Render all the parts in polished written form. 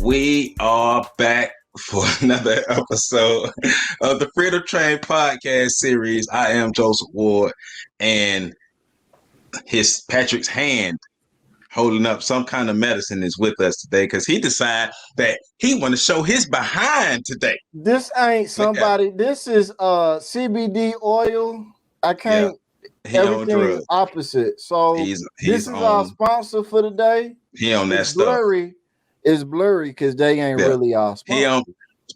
We are back for another episode of the Freedom Train podcast series. I am Joseph Ward, and his Patrick's hand holding up some kind of medicine is with us today because he decided that he want to show his behind today. This ain't somebody. This is CBD oil. I can't. He everything is opposite. So he's this is our sponsor for the day. He on that it's blurry. stuff. It's blurry because they ain't really our sponsor. He on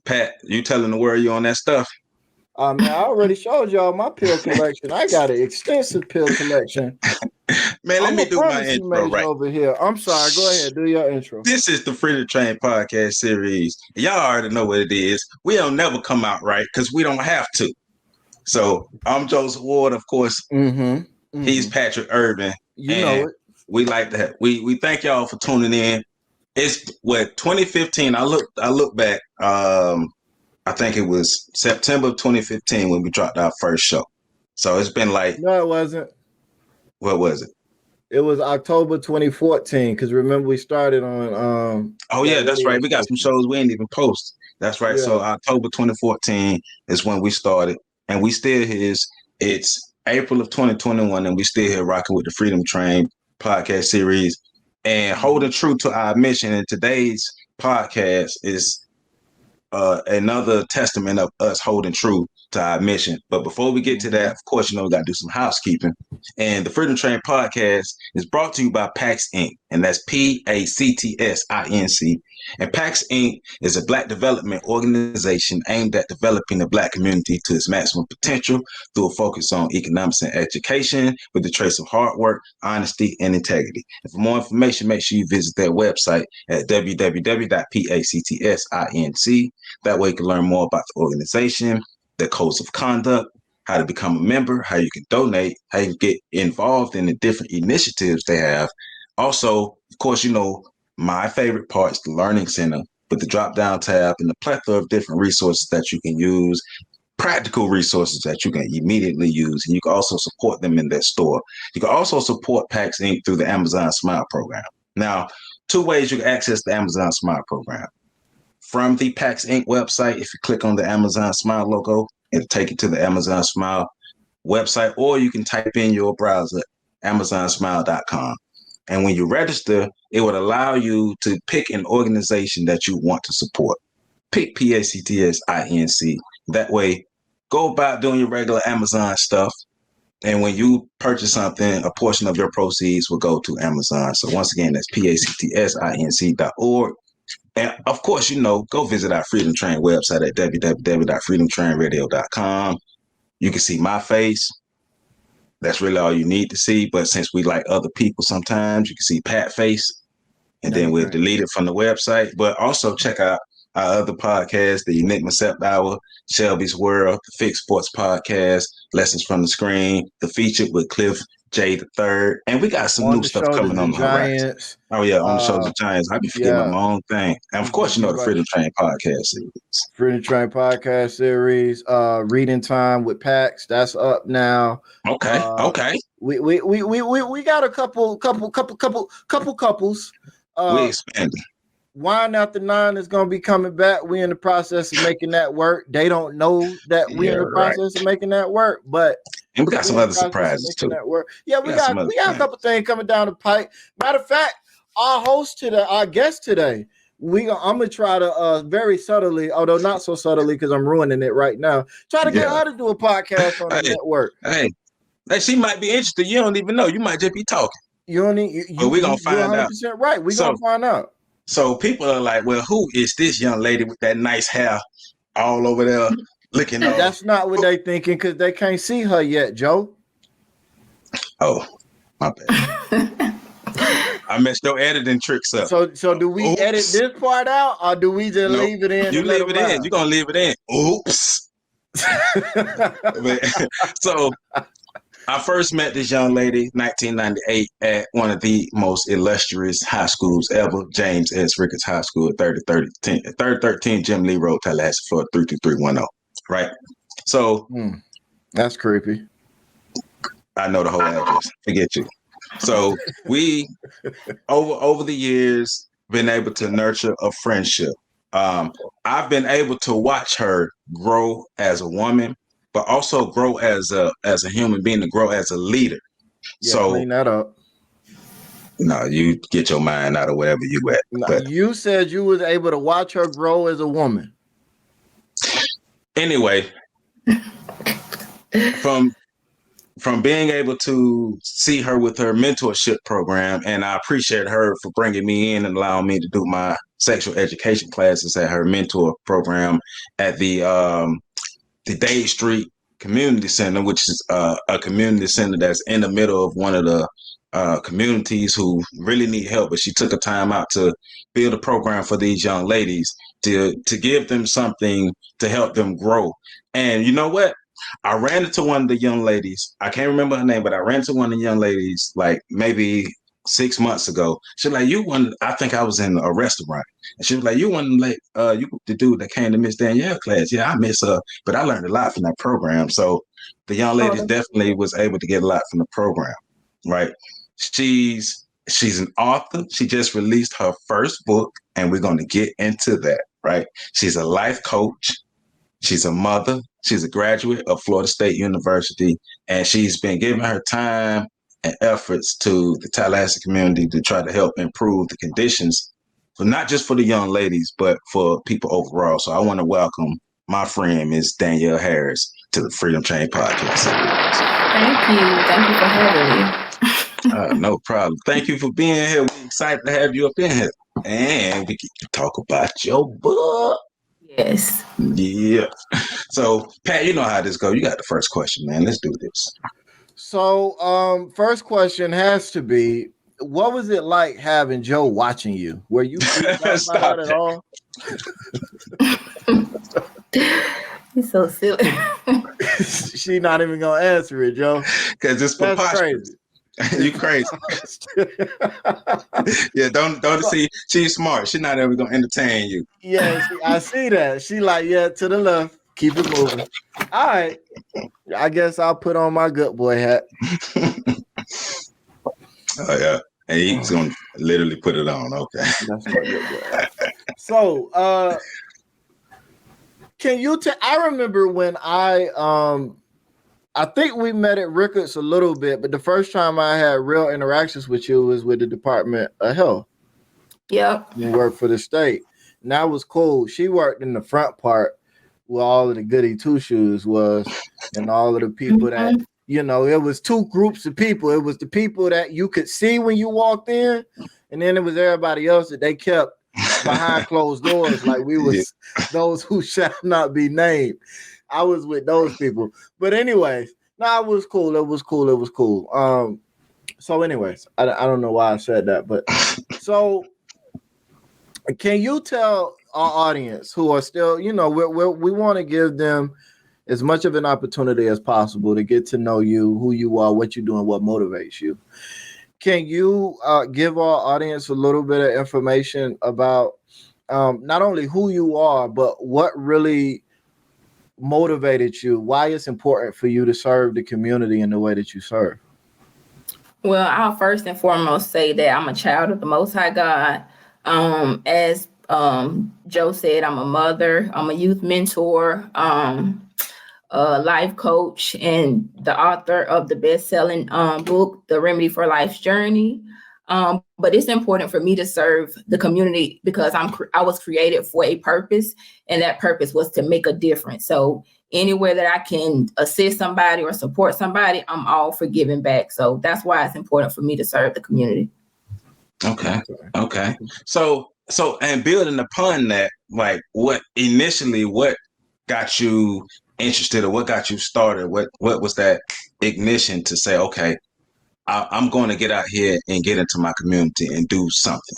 Pat. You telling the world you on that stuff? Man, I already showed y'all my pill collection. I got an extensive pill collection. Man, let me do my intro right over here. I'm sorry. Go ahead. Do your intro. This is the Freedom Train podcast series. Y'all already know what it is. We don't never come out right because we don't have to. So I'm Joseph Ward, of course. He's Patrick Urban. You know it. We like that. We thank y'all for tuning in. It's 2015. I look back. I think it was September of 2015 when we dropped our first show. So it's been like... No, it wasn't. What was it? It was October 2014 because remember we started on... oh, yeah, that's right. We got some shows we ain't even post. That's right. Yeah. So October 2014 is when we started. And we still here. It's April of 2021 and we still here rocking with the Freedom Train podcast series and holding true to our mission. And today's podcast is... another testament of us holding true to our mission. But before we get to that, of course, we got to do some housekeeping. And the Freedom Train podcast is brought to you by PAX Inc. And that's PACTS-INC. And PAX Inc. is a Black development organization aimed at developing the Black community to its maximum potential through a focus on economics and education with a trace of hard work, honesty, and integrity. And for more information, make sure you visit their website at www.pactsinc. That way you can learn more about the organization, their codes of conduct, how to become a member, how you can donate, how you can get involved in the different initiatives they have. Also, of course, my favorite part is the Learning Center with the drop-down tab and the plethora of different resources that you can use, practical resources that you can immediately use. And you can also support them in their store. You can also support PAX Inc. through the Amazon Smile program. Now, 2 ways you can access the Amazon Smile program. From the PAX Inc. website, if you click on the Amazon Smile logo, it'll take you to the Amazon Smile website, or you can type in your browser, amazonsmile.com. And when you register, it would allow you to pick an organization that you want to support. Pick PACTS-INC. That way, go about doing your regular Amazon stuff. And when you purchase something, a portion of your proceeds will go to Amazon. So once again, that's PACTSINC.org. And of course, go visit our Freedom Train website at www.freedomtrainradio.com. You can see my face. That's really all you need to see. But since we like other people sometimes, you can see Pat's face. And then we'll delete it from the website. But also check out our other podcasts, the Enigma Sept Hour, Shelby's World, the Fixed Sports Podcast, Lessons from the Screen, the Featured with Cliff J. III. And we got some new stuff coming on the horizon. Oh, yeah, on the Shoulders of Giants. I be forgetting my own thing. And of course, the Freedom Train Podcast series. Freedom Train Podcast series, Reading Time with Pax. That's up now. Okay. We got a couple couples. We expanding. Wine After 9 is going to be coming back. We in the process of making that work. They don't know that we in the process of making that work, but and we got some other surprises too. Yeah, we got a couple things coming down the pipe. Matter of fact, our guest today, I'm gonna try to very subtly, although not so subtly because I'm ruining it right now. Try to get her to do a podcast on the network. Hey, she might be interested. You don't even know. You might just be talking. But we're gonna find out. Right, we're gonna find out. So people are like, well, who is this young lady with that nice hair all over there looking? That's not what they thinking because they can't see her yet, Joe. Oh, my bad. I messed your editing tricks up. So do we edit this part out or do we just leave it in? You leave it in. You're going to leave it in. Oops. So I first met this young lady 1998 at one of the most illustrious high schools ever, James S. Ricketts High School at 3013 Jim Lee Road, Tallahassee, Florida, 32310. Right? So that's creepy. I know the whole address. Forget you. So we over the years, been able to nurture a friendship. I've been able to watch her grow as a woman, but also grow as a human being, to grow as a leader. Yeah, So clean that up. no, you get your mind out of wherever you at. Now, But you said you was able to watch her grow as a woman. anyway, from being able to see her with her mentorship program, and I appreciate her for bringing me in and allowing me to do my sexual education classes at her mentor program at the Dade Street Community Center, which is a community center that's in the middle of one of the communities who really need help. But she took a time out to build a program for these young ladies to give them something to help them grow. And you know what? I ran into one of the young ladies. I can't remember her name, but I ran into one of the young ladies like maybe 6 months ago. She was like, "You one?" I think I was in a restaurant, and she was like, "You one like you the dude that came to Miss Danielle class? Yeah, I miss her, but I learned a lot from that program." So the young ladies Oh, definitely was able to get a lot from the program, right? She's an author. She just released her first book, and we're going to get into that, right? She's a life coach. She's a mother. She's a graduate of Florida State University, and she's been giving her time and efforts to the Tallahassee community to try to help improve the conditions for not just for the young ladies, but for people overall. So I want to welcome my friend, Miss Danielle Harris, to the Freedom Chain Podcast. thank you. Thank you for having me. No problem. Thank you for being here. We're excited to have you up in here. And we can talk about your book. Yes. Yeah. So, Pat, you know how this goes. You got the first question, man. Let's do this. So, first question has to be, what was it like having Joe watching you? Were you freaked out by Stop that at it. all? He's so silly. She not even gonna answer it, Joe. Because it's That's preposterous. crazy. You crazy. Yeah, don't see. She's smart. She's not ever gonna entertain you. Yeah, I see that. She like, yeah, to the left. Keep it moving. All right. I guess I'll put on my good boy hat. Oh yeah. And he's gonna literally put it on. Okay. That's my good boy hat. So, can you tell? I remember when I think we met at Ricketts a little bit, but the first time I had real interactions with you was with the Department of Health. Yep. You worked for the state. And that was cool. She worked in the front part where all of the goody two shoes was, and all of the people that, it was two groups of people. It was the people that you could see when you walked in, and then it was everybody else that they kept behind closed doors, like we was those who shall not be named. I was with those people. But anyways, it was cool. It was cool. It was cool. So anyways, I don't know why I said that, but so can you tell our audience who are still, we want to give them as much of an opportunity as possible to get to know you, who you are, what you're doing, what motivates you. Can you give our audience a little bit of information about not only who you are, but what really motivated you, why it's important for you to serve the community in the way that you serve? Well, I'll first and foremost say that I'm a child of the Most High God. As Joe said, I'm a mother, I'm a youth mentor, a life coach, and the author of the best-selling book, The Remedy for Life's Journey. But it's important for me to serve the community because I was created for a purpose, and that purpose was to make a difference. So anywhere that I can assist somebody or support somebody, I'm all for giving back. So that's why it's important for me to serve the community. Okay. So and building upon that, like what got you interested, or what got you started? What was that ignition to say, okay, I'm going to get out here and get into my community and do something?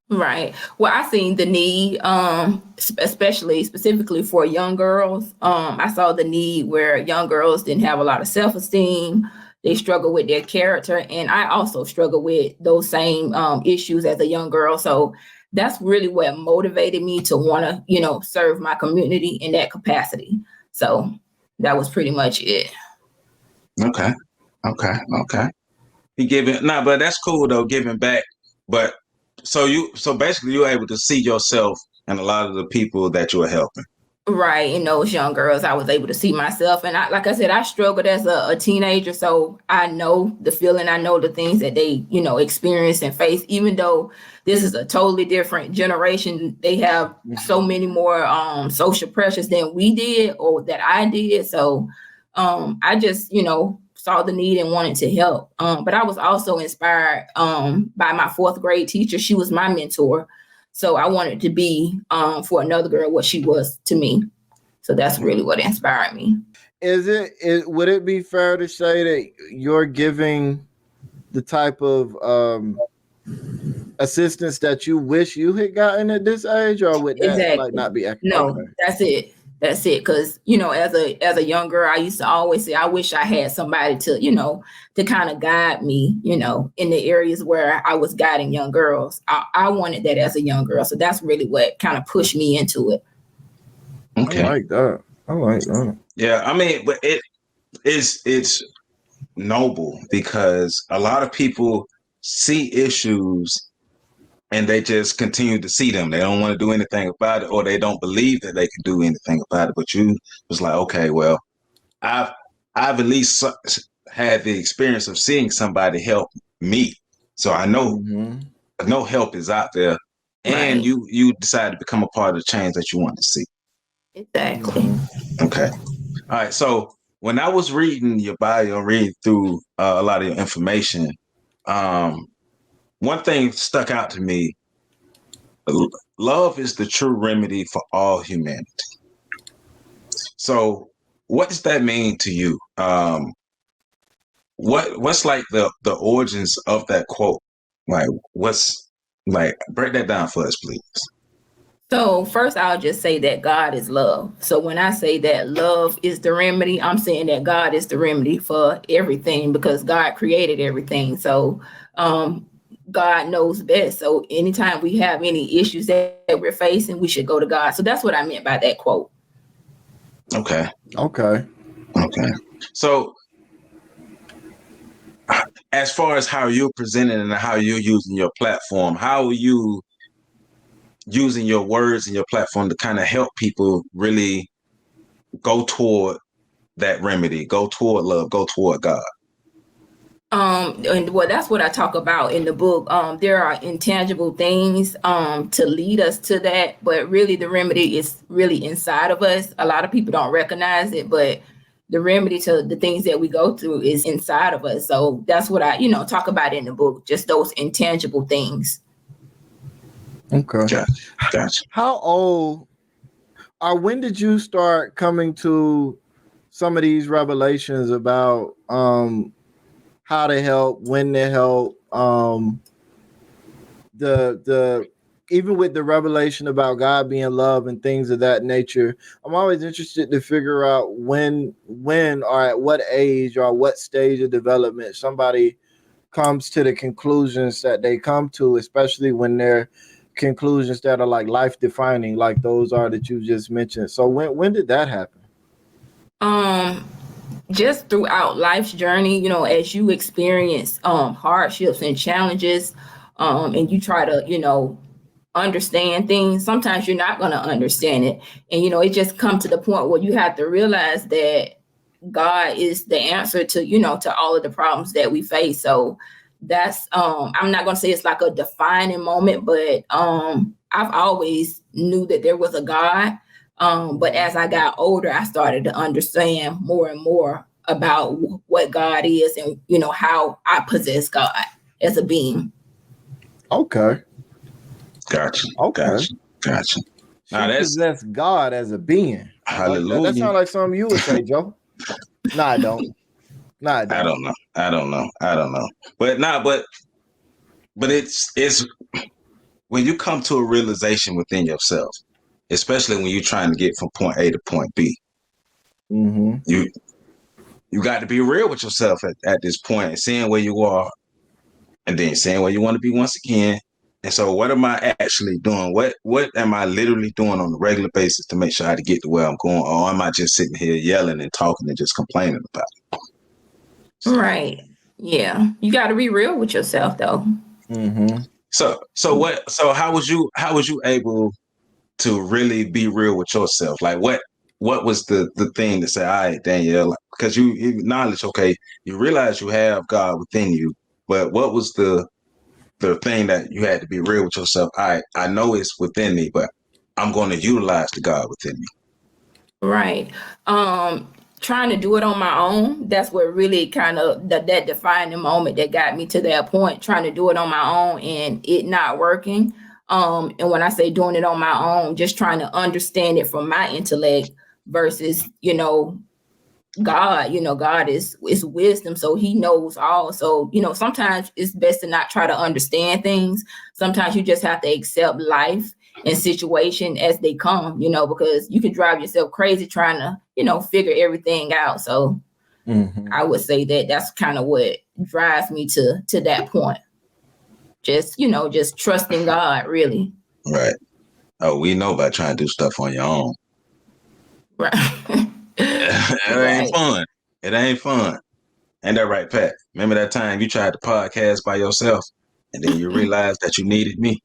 Right. Well, I seen the need, specifically for young girls. I saw the need where young girls didn't have a lot of self-esteem. They struggle with their character. And I also struggle with those same issues as a young girl. So that's really what motivated me to want to, serve my community in that capacity. So that was pretty much it. Okay. He giving, but that's cool though, giving back. But So basically you're able to see yourself and a lot of the people that you're helping. Right. In those young girls, I was able to see myself. And like I said, I struggled as a teenager. So I know the feeling, I know the things that they, experience and face, even though this is a totally different generation. They have so many more social pressures than we did or that I did. So I just, saw the need and wanted to help. But I was also inspired by my fourth grade teacher. She was my mentor. So I wanted to be for another girl what she was to me. So that's really what inspired me. Would it be fair to say that you're giving the type of assistance that you wish you had gotten at this age, or would that like not be accurate? No, okay. That's it. Because, as a young girl, I used to always say, I wish I had somebody to kind of guide me, in the areas where I was guiding young girls. I wanted that as a young girl. So that's really what kind of pushed me into it. Okay. I like that. Yeah. I mean, but it's noble because a lot of people see issues and they just continue to see them. They don't want to do anything about it, or they don't believe that they can do anything about it. But you was like, okay, well, I've at least had the experience of seeing somebody help me, so I know no help is out there, and you decided to become a part of the change that you want to see. Exactly. Okay. All right. So when I was reading your bio, reading through a lot of your information, one thing stuck out to me. Love is the true remedy for all humanity. So what does that mean to you? What's like the origins of that quote? Like break that down for us, please. So first, I'll just say that God is love. So when I say that love is the remedy, I'm saying that God is the remedy for everything because God created everything. So God knows best. So anytime we have any issues that we're facing, we should go to God. So that's what I meant by that quote. Okay. So as far as how you're presenting and how you're using your platform, how are you using your words and your platform to kind of help people really go toward that remedy, go toward love, go toward God? And well, that's what I talk about in the book. There are intangible things to lead us to that, but really the remedy is really inside of us. A lot of people don't recognize it, but the remedy to the things that we go through is inside of us. So that's what I, talk about in the book, just those intangible things. Okay. Gotcha. How old or when did you start coming to some of these revelations about how to help, when to help, the even with the revelation about God being love and things of that nature? I'm always interested to figure out when or at what age or what stage of development somebody comes to the conclusions that they come to, especially when they're conclusions that are like life defining, like those are that you just mentioned. So when did that happen? Just throughout life's journey, as you experience hardships and challenges, and you try to, understand things, sometimes you're not going to understand it. And, it just comes to the point where you have to realize that God is the answer to, to all of the problems that we face. So that's, I'm not going to say it's like a defining moment, but I've always knew that there was a God. But as I got older, I started to understand more and more about what God is and, how I possess God as a being. Okay. Gotcha. Now possess God as a being. Hallelujah. Like that sounds like something you would say, Joe. No, I don't. I don't know. But it's when you come to a realization within yourself, especially when you're trying to get from point A to point B. You got to be real with yourself at this point and seeing where you are and then seeing where you want to be once again. And so what am I actually doing? What am I literally doing on a regular basis to make sure I get to where I'm going? Or am I just sitting here yelling and talking and just complaining about it? So. Right. Yeah. You got to be real with yourself, though. So how was you able to really be real with yourself? Like what was the thing to say, all right, Danielle, because you acknowledge, okay, you realize you have God within you, but what was the thing that you had to be real with yourself? I know it's within me, but I'm going to utilize the God within me. Right. Trying to do it on my own. That's what really kind of that defining moment that got me to that point, trying to do it on my own and it not working. And when I say doing it on my own, just trying to understand it from my intellect versus, God, God is wisdom, so he knows all. So, sometimes it's best to not try to understand things. Sometimes you just have to accept life and situation as they come, because you can drive yourself crazy trying to, figure everything out. So I would say that that's kind of what drives me to that point. Just, just trusting God, really. Right. Oh, we know about trying to do stuff on your own. Right. It ain't fun. It ain't fun. Ain't that right, Pat? Remember that time you tried to podcast by yourself and then you realized that you needed me?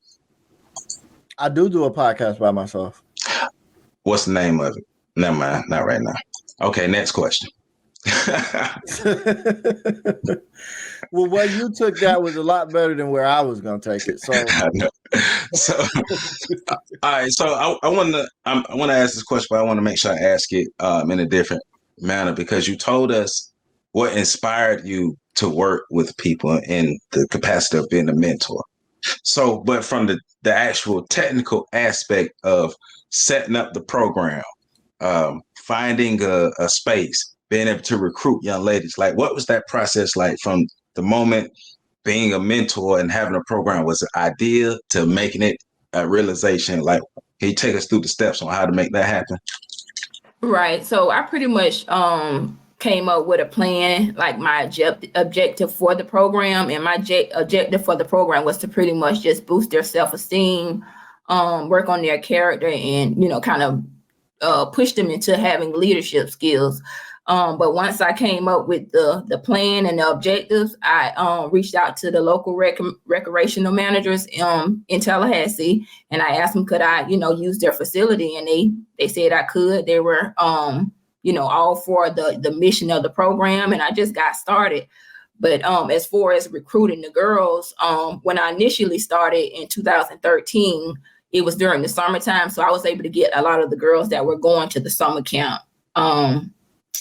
I do a podcast by myself. What's the name of it? Never mind. Not right now. Okay, next question. Well, where you took that was a lot better than where I was going to take it. So, all right. So I want to ask this question, but I want to make sure I ask it in a different manner, because you told us what inspired you to work with people in the capacity of being a mentor. So, but from the actual technical aspect of setting up the program, finding a space, being able to recruit young ladies, like what was that process like from the moment being a mentor and having a program? Was it idea to making it a realization? Like, can you take us through the steps on how to make that happen? Right. So I pretty much came up with a plan, like my objective for the program. And my objective for the program was to pretty much just boost their self-esteem, work on their character, and, kind of push them into having leadership skills. But once I came up with the plan and the objectives, I reached out to the local recreational managers in Tallahassee, and I asked them, could I, use their facility? And they said I could. They were, all for the mission of the program, and I just got started. But as far as recruiting the girls, when I initially started in 2013, it was during the summertime, so I was able to get a lot of the girls that were going to the summer camp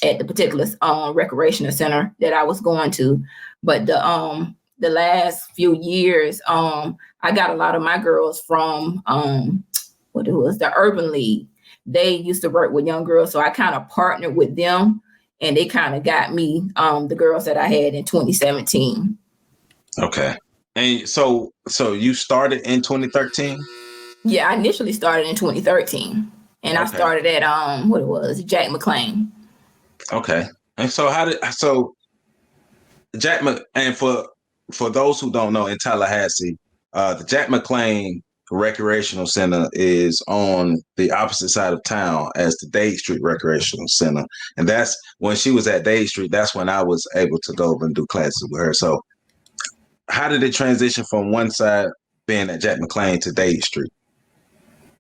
at the particular recreational center that I was going to. But the last few years, I got a lot of my girls from the Urban League. They used to work with young girls, so I kind of partnered with them, and they kind of got me the girls that I had in 2017. Okay. And so you started in 2013? Yeah, I initially started in 2013, and I started at Jack McLean. Okay. And so Jack and for those who don't know, in Tallahassee, the Jack McLean Recreational Center is on the opposite side of town as the Dade Street Recreational Center. And that's when she was at Dade Street, that's when I was able to go over and do classes with her. So how did it transition from one side being at Jack McLean to Dade Street?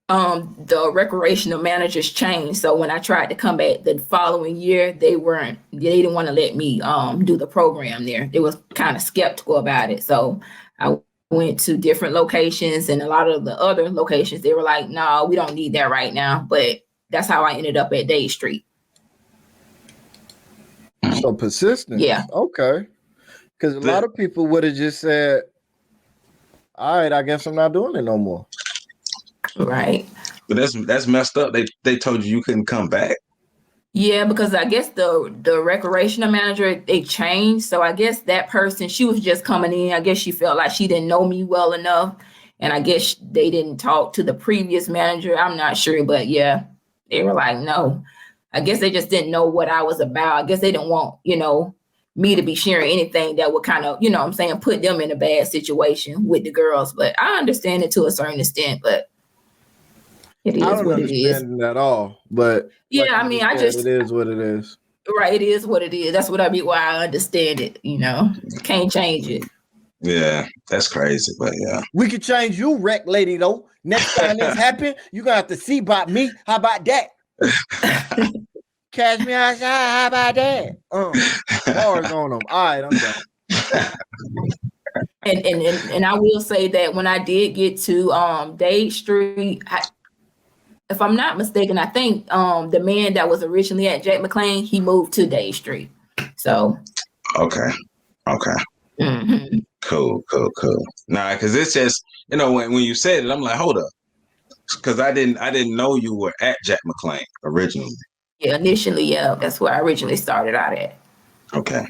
The recreational managers changed. So when I tried to come back the following year, they didn't want to let me do the program there. They was kind of skeptical about it. So I went to different locations, and a lot of the other locations, they were like, no, we don't need that right now. But that's how I ended up at Dade Street. So persistent. Yeah. Okay. Because a lot of people would have just said, all right, I guess I'm not doing it no more. Right. But that's messed up. They told you couldn't come back. Yeah, because I guess the recreational manager, they changed. So I guess that person, she was just coming in. I guess she felt like she didn't know me well enough. And I guess they didn't talk to the previous manager. I'm not sure. But yeah, they were like, no. I guess they just didn't know what I was about. I guess they didn't want, me to be sharing anything that would kind of, put them in a bad situation with the girls. But I understand it to a certain extent. But it is I don't what it is. understand it at all, but yeah, like it is what it is. Right, it is what it is. That's what I mean. Why I understand it. Can't change it. Yeah, that's crazy, but yeah. We could change you, wreck lady, though. Next time this happen, you gonna have to see about me. How about that? Catch me outside. How about that? Bars on them. All right, I'm done. And I will say that when I did get to Dade Street, if I'm not mistaken, I think the man that was originally at Jack McLean, he moved to Dade Street. So Okay. mm-hmm. Cool. Nah, because it's just, when you said it, I'm like, hold up, because I didn't know you were at Jack McLean originally. Yeah, initially, yeah, that's where I originally started out at. Okay.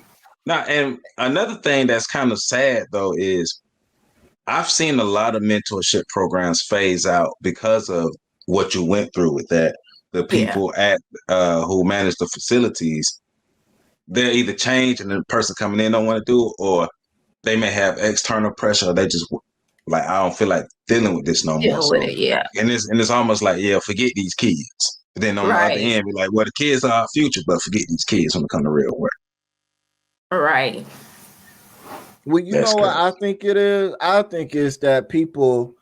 Now, and another thing that's kind of sad though is I've seen a lot of mentorship programs phase out because of what you went through with that. The people at who manage the facilities, they're either change and the person coming in don't want to do it, or they may have external pressure. Or they just like, I don't feel like dealing with this no more. Dealing with it, yeah. And it's almost like, yeah, forget these kids. But then on the other end, be like, well, the kids are our future, but forget these kids when it comes to real work. Right. Well, you know what I think it is? I think it's that people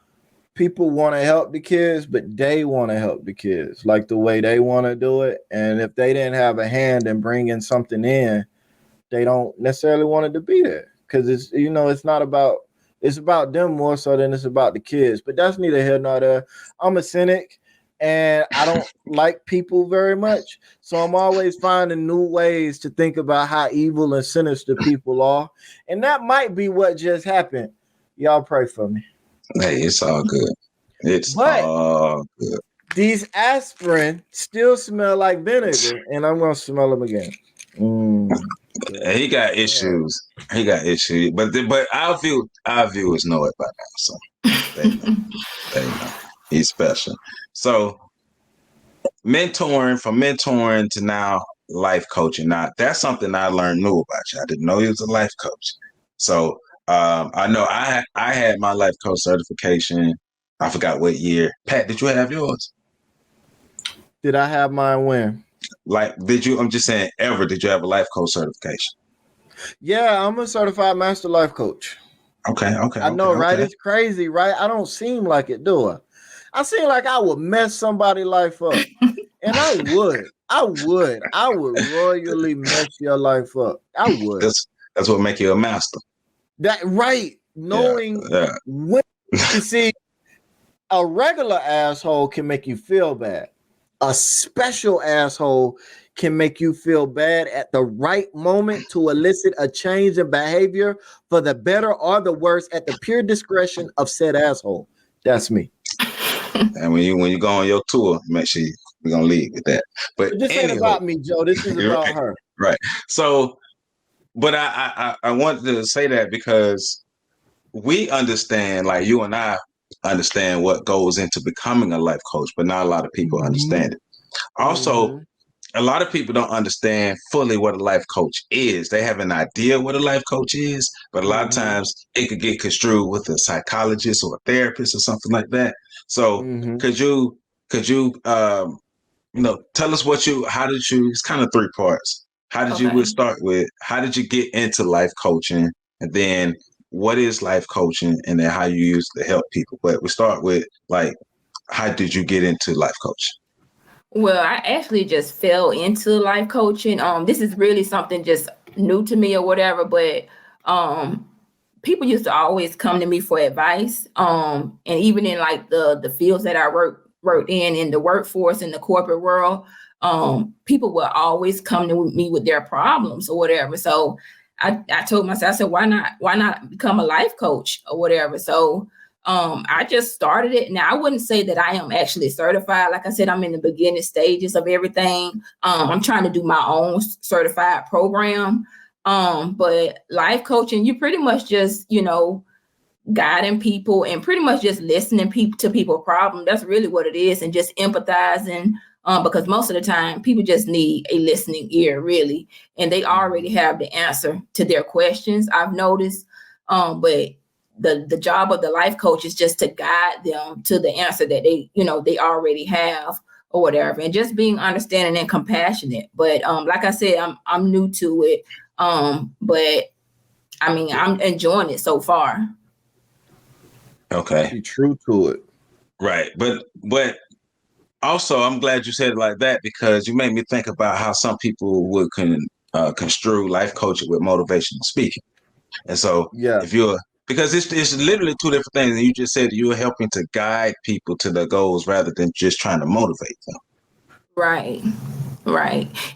want to help the kids, but they want to help the kids like the way they want to do it. And if they didn't have a hand in bringing something in, they don't necessarily want it to be there, because it's about them more so than it's about the kids. But that's neither here nor there. I'm a cynic and I don't like people very much. So I'm always finding new ways to think about how evil and sinister people are. And that might be what just happened. Y'all pray for me. Hey, it's all good. All good. These aspirin still smell like vinegar, and I'm going to smell them again. He got issues. But our viewers know it by now, so they know. He's special. So mentoring to now life coaching. Now that's something I learned new about you. I didn't know he was a life coach. So I know I had my life coach certification. I forgot what year. Pat, did you have yours? Did I have mine when? Like, I'm just saying, did you have a life coach certification? Yeah, I'm a certified master life coach. Okay. I know, right? It's crazy, right? I don't seem like it, do I? I seem like I would mess somebody's life up. And I would royally mess your life up. I would. That's what make you a master. That right. Knowing when you see a regular asshole can make you feel bad. A special asshole can make you feel bad at the right moment to elicit a change in behavior for the better or the worse at the pure discretion of said asshole. That's me. And when you go on your tour, make sure we're gonna leave with that. But this ain't about me, Joe. This is about her. Right. So, but I wanted to say that because we understand, like you and I understand what goes into becoming a life coach, but not a lot of people understand it. Also, a lot of people don't understand fully what a life coach is. They have an idea what a life coach is, but a lot of times it could get construed with a psychologist or a therapist or something like that. So could you tell us it's kind of three parts. How did you start with, how did you get into life coaching? And then what is life coaching? And then how you use it to help people. But we start with, like, how did you get into life coaching? Well, I actually just fell into life coaching. This is really something just new to me or whatever, but people used to always come to me for advice. And even in like the fields that I worked in the workforce, in the corporate world, people will always come to me with their problems or whatever. So I told myself, I said, why not become a life coach or whatever? So I just started it. Now, I wouldn't say that I am actually certified. Like I said, I'm in the beginning stages of everything. I'm trying to do my own certified program. But life coaching, you pretty much just, guiding people and pretty much just listening to people's problems. That's really what it is. And just empathizing, because most of the time people just need a listening ear, really. And they already have the answer to their questions, I've noticed. But the job of the life coach is just to guide them to the answer that they already have or whatever, and just being understanding and compassionate. But like I said, I'm new to it. But I mean, I'm enjoying it so far. Okay. Be true to it. Right. But also, I'm glad you said it like that, because you made me think about how some people would construe life coaching with motivational speaking. And so Yeah. if you're, because it's literally two different things. And you just said you're helping to guide people to their goals rather than just trying to motivate them. Right.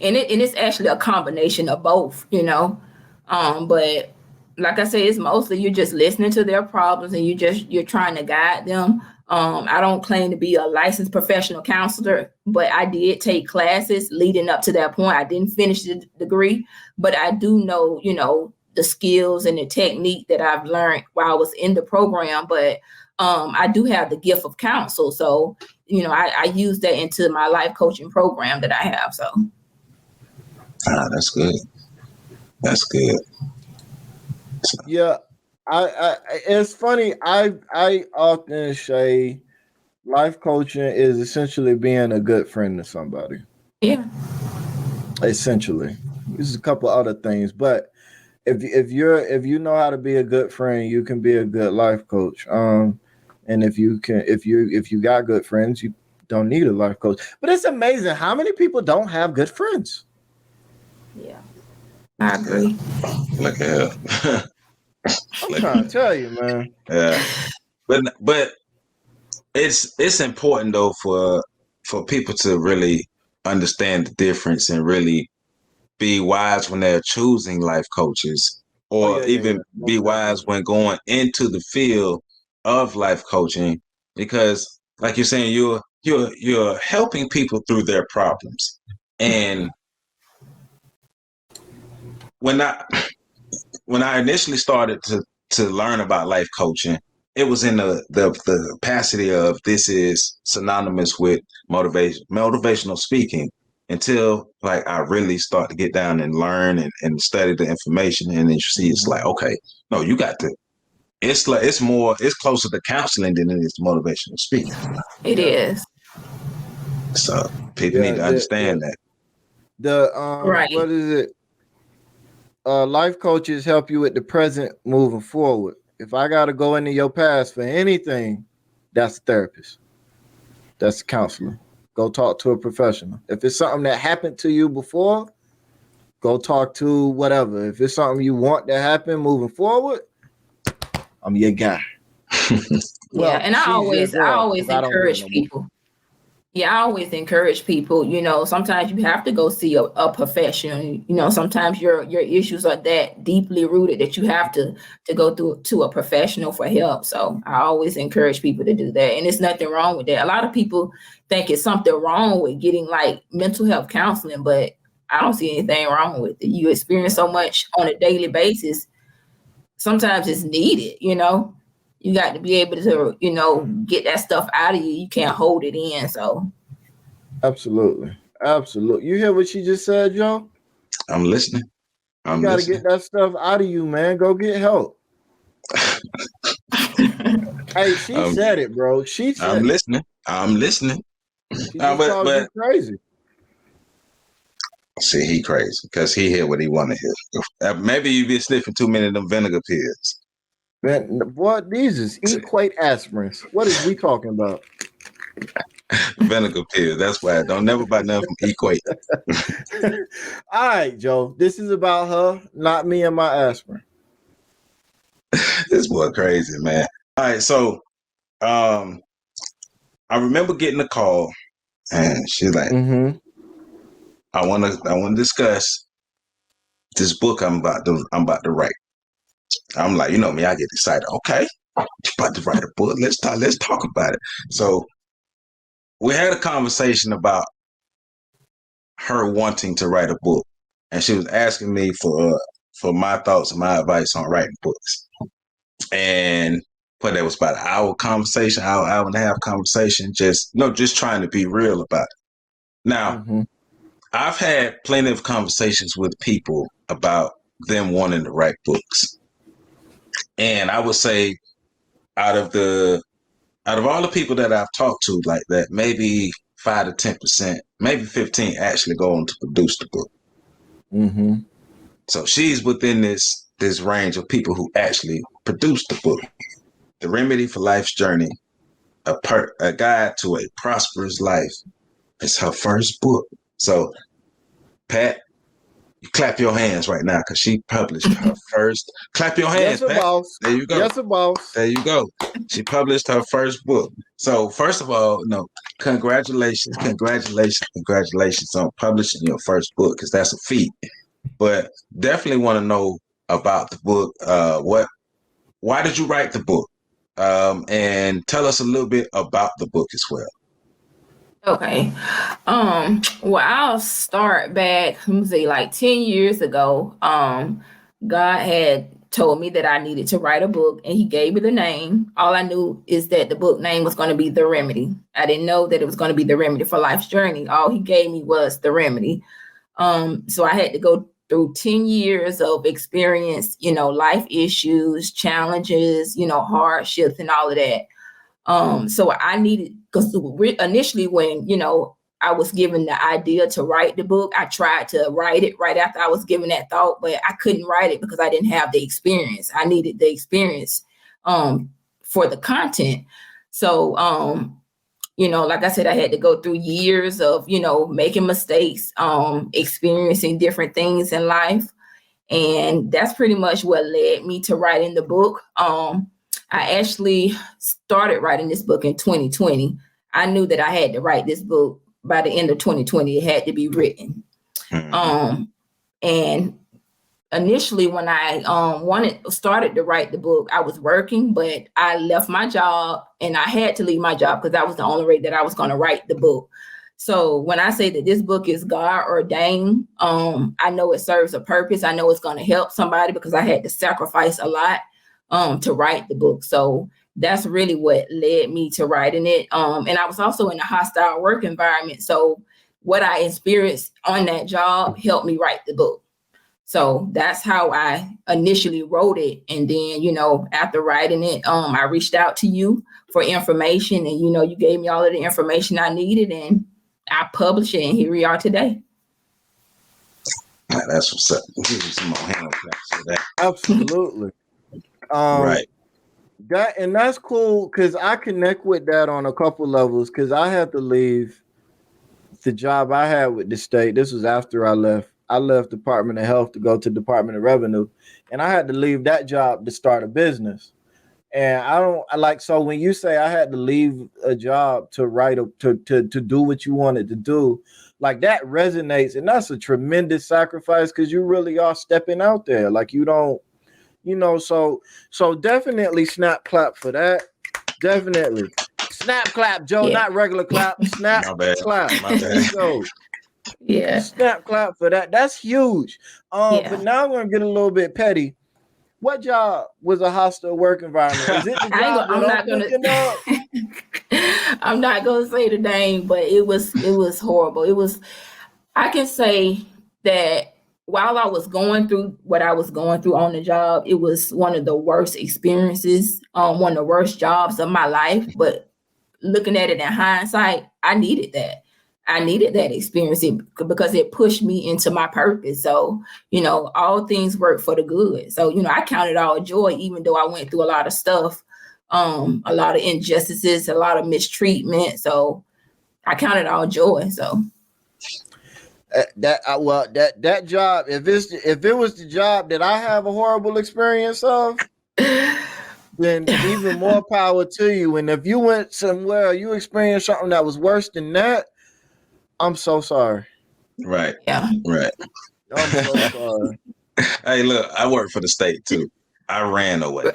And it's actually a combination of both, but like I said, it's mostly you're just listening to their problems and you're trying to guide them. I don't claim to be a licensed professional counselor, but I did take classes leading up to that point. I didn't finish the degree, but I do know, the skills and the technique that I've learned while I was in the program. But I do have the gift of counsel. So, I use that into my life coaching program that I have. So. That's good. That's good. Yeah. I it's funny. I often say life coaching is essentially being a good friend to somebody. Yeah. Essentially. There's a couple other things, but if you know how to be a good friend, you can be a good life coach. And if you got good friends, you don't need a life coach. But it's amazing how many people don't have good friends. Yeah, I agree. Look at hell. I'm trying to tell you, man. Yeah, but it's important though for people to really understand the difference and really be wise when they're choosing life coaches, or even be wise when going into the field of life coaching, because like you're saying, you're helping people through their problems. And when I initially started to learn about life coaching, it was in the capacity of this is synonymous with motivational speaking, until like I really start to get down and learn and study the information, and then you see it's like, okay, no, you got to. It's like it's closer to counseling than it is to motivational speaking. It is. So people need to understand that. Right. What is it? Life coaches help you with the present moving forward. If I got to go into your past for anything, that's a therapist. That's a counselor. Go talk to a professional. If it's something that happened to you before, go talk to whatever. If it's something you want to happen moving forward, I'm your guy. Well, yeah, and I always encourage people. Yeah, I always encourage people, sometimes you have to go see a professional. Sometimes your issues are that deeply rooted that you have to go through to a professional for help. So I always encourage people to do that. And there's nothing wrong with that. A lot of people think it's something wrong with getting like mental health counseling, but I don't see anything wrong with it. You experience so much on a daily basis. Sometimes it's needed, You got to be able to, get that stuff out of you. You can't hold it in. So, absolutely. You hear what she just said, Joe? I'm listening. You got to get that stuff out of you, man. Go get help. Hey, she said it, bro. She said I'm listening. I'm listening. She just called you crazy. See, he crazy because he hear what he want to hear. Maybe you be sniffing too many of them vinegar pills. Man, what these is equate aspirins. What is we talking about? Vinegar pills. That's why I don't never buy nothing from Equate. All right, Joe. This is about her, not me and my aspirin. This boy crazy, man. All right, so I remember getting a call, and she's like, I want to discuss this book I'm about to write. I'm like, you know me, I get excited. Okay, you're about to write a book. Let's talk about it. So we had a conversation about her wanting to write a book, and she was asking me for my thoughts and my advice on writing books. And but that was about an hour conversation, hour and a half conversation. Just trying to be real about it. Now, I've had plenty of conversations with people about them wanting to write books, and I would say out of all the people that I've talked to like that, maybe 5 to 10%, maybe 15 actually go on to produce the book. So she's within this this range of people who actually produced the book. The Remedy for Life's Journey, a guide to a prosperous life. It's her first book. So, Pat, you clap your hands right now because she published her first. Clap your hands, Yes, Pat. boss. There you go. Yes, boss. There you go. She published her first book. So, first of all, no, congratulations on publishing your first book because that's a feat. But definitely want to know about the book. Why did you write the book? And tell us a little bit about the book as well. Okay. Well, I'll start back, let me see, like 10 years ago. God had told me that I needed to write a book, and he gave me the name. All I knew is that the book name was going to be The Remedy. I didn't know that it was going to be The Remedy for Life's Journey. All he gave me was The Remedy. So I had to go through 10 years of experience, life issues, challenges, hardships and all of that. So I needed, because initially when, I was given the idea to write the book, I tried to write it right after I was given that thought, but I couldn't write it because I didn't have the experience. I needed the experience for the content. So, like I said, I had to go through years of, making mistakes, experiencing different things in life. And that's pretty much what led me to writing the book. I actually started writing this book in 2020. I knew that I had to write this book by the end of 2020. It had to be written. Mm-hmm. And initially when I started to write the book, I was working, but I left my job, and I had to leave my job because that was the only way that I was going to write the book. So when I say that this book is God ordained, I know it serves a purpose. I know it's going to help somebody because I had to sacrifice a lot to write the book. So that's really what led me to writing it. And I was also in a hostile work environment. So what I experienced on that job helped me write the book. So that's how I initially wrote it. And then, after writing it, I reached out to you for information, and, you gave me all of the information I needed, and I published it, and here we are today. That's what's up. Give you some more hand claps for that. Absolutely. Right. That's cool because I connect with that on a couple levels because I had to leave the job I had with the state. This was after I left. I left Department of Health to go to Department of Revenue, and I had to leave that job to start a business. And so when you say I had to leave a job to write to do what you wanted to do, like that resonates, and that's a tremendous sacrifice because you really are stepping out there. Like you don't. So definitely snap clap for that. Definitely. Snap clap, Joe, not regular clap. Snap clap. My bad. So, yeah. Snap clap for that. That's huge. But now I'm gonna get a little bit petty. What job was a hostile work environment? Is it the job I'm not gonna say the name, but it was horrible. I can say that while I was going through what I was going through on the job, it was one of the worst experiences, one of the worst jobs of my life. But looking at it in hindsight, I needed that. I needed that experience because it pushed me into my purpose. So, all things work for the good. So, I counted all joy, even though I went through a lot of stuff, a lot of injustices, a lot of mistreatment. So I counted all joy. So. That job, if it was the job that I have a horrible experience of, then even more power to you. And if you went somewhere, you experienced something that was worse than that, I'm so sorry. Right. Yeah. Right. I'm so sorry. Hey, look, I work for the state too. I ran away.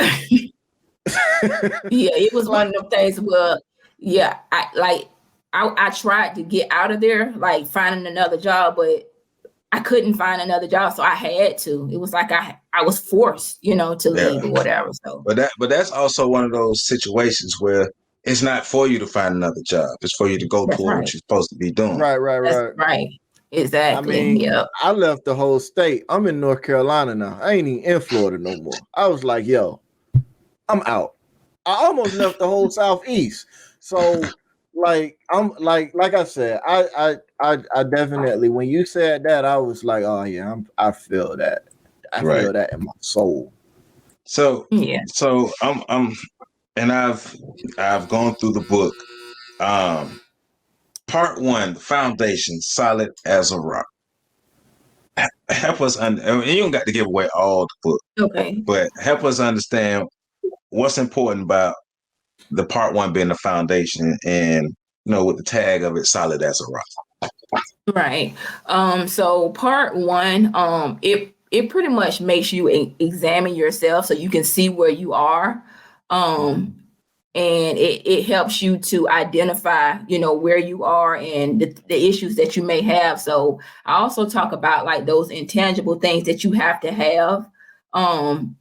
Yeah, it was one of them things where, yeah, I tried to get out of there, like finding another job, but I couldn't find another job, so I had to. It was like I was forced, to leave or whatever. So, but that's also one of those situations where it's not for you to find another job; it's for you to go toward what you're supposed to be doing. Right. That's right. Exactly. I mean, I left the whole state. I'm in North Carolina now. I ain't even in Florida no more. I was like, yo, I'm out. I almost left the whole Southeast. So. Like I said, I definitely, when you said that, I was like, oh yeah, I feel that. I feel that in my soul. So Yeah. I'm and I've gone through the book. Part 1, the foundation, solid as a rock. Help us and you don't got to give away all the book, Okay. but help us understand what's important about the part 1 being the foundation, and with the tag of it, solid as a rock. Right. So part 1, it pretty much makes you examine yourself so you can see where you are. And it helps you to identify, where you are and the issues that you may have. So I also talk about like those intangible things that you have to have. Some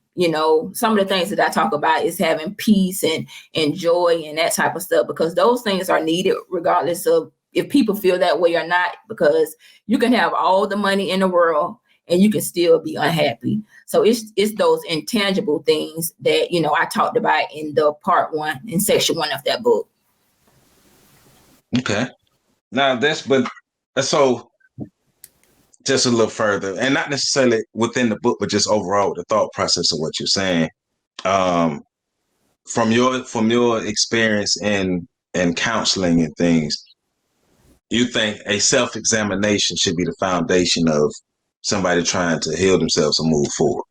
of the things that I talk about is having peace and joy and that type of stuff, because those things are needed regardless of if people feel that way or not, because you can have all the money in the world and you can still be unhappy. So it's those intangible things that, I talked about in the part 1, in section 1 of that book. Okay. Now so just a little further, and not necessarily within the book, but just overall the thought process of what you're saying. From your experience in counseling and things, you think a self-examination should be the foundation of somebody trying to heal themselves and move forward?